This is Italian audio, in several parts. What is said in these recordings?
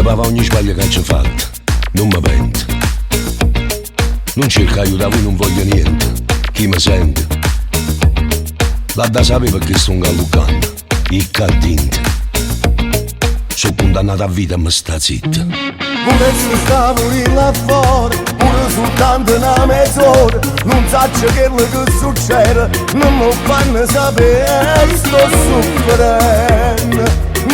scopava ogni sbaglio che ci fatto, non mi pento. Non cerco aiuto, voi non voglio niente. Chi mi sente? La da sapere perché sto gallucando. Il caddinte. Sono condannato a vita e mi sta zitta. Volessi stare pure là fuori, pure soltanto una mezz'ora. Non saccio che succede, non mi fanno sapere. Sto soffrendo,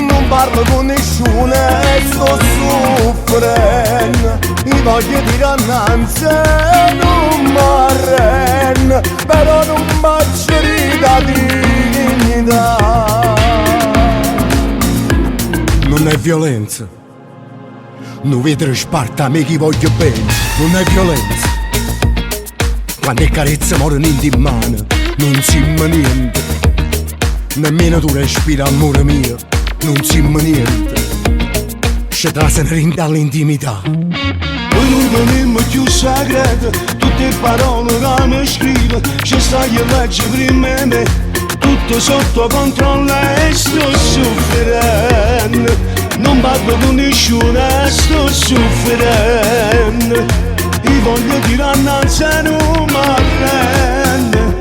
non parlo con nessuno e sto soffrendo. Mi voglio dire innanzi, non mi arrendo, però non faccio rida dignità. Non è violenza, non vedere sparta a me chi voglio bene, non è violenza. Quando è carezza muoiono in mano, non simma niente. Nemmeno tu respiri amore mio, non simma niente. Ci trasano dall'intimità. Poi non tenemmo più segreto, tutte parole che mi scrive, ci stai a leggere prima di me. Tutto sotto controllo e sto soffrendo. Non parlo con nessuno e sto soffrendo. Ti voglio dire innanzi non mi arrendo,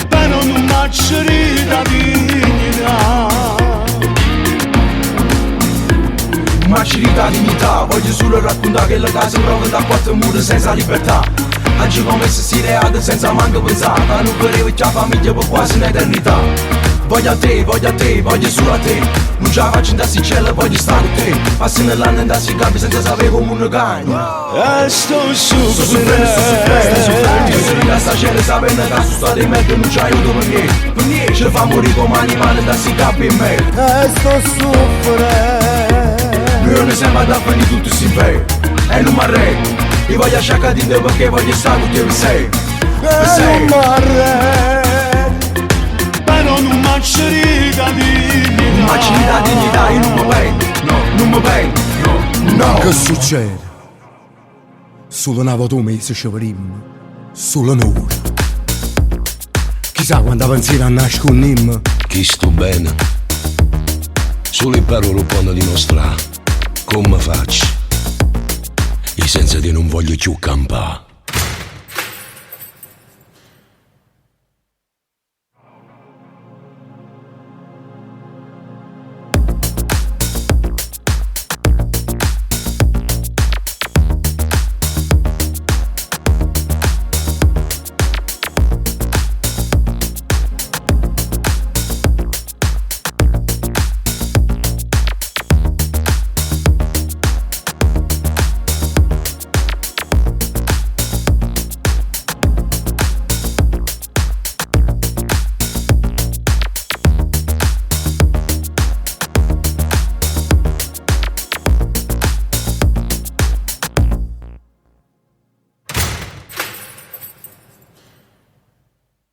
però non faccio rida dignità. Ma ci rida dignità, voglio solo raccontare che la casa prova da quattro mura senza libertà. Oggi come se si reata senza manco pensare, non volevo che la famiglia per quasi un'eternità. Voglio a te, voglio solo a te. Non ce la faccio in cielo, voglio stare con te. Passi nell'anno in si capi senza sapere come uno cagna. Sto soffrendo. Io sono in stasera sapendo che su sta di merda non c'è aiuto per niente. Per niente, ci fa morire come animale da si capi in me. Sto soffrendo. Io ne sembra da finire tutto si vede e non mi arrendo. Io voglio lasciare di te perché voglio stare con te per sei. Non mi arrendo, però non faccio rida dignità. Ma ci dà dignità, io non mi pento, no, non mi pento, no. Che succede? Solo una volta un mese ci vedremo, solo un'ora. Chissà quando pensiero a nascondermi. Chi sto bene? Solo in parole può dimostrare come faccio. E senza te non voglio più campare.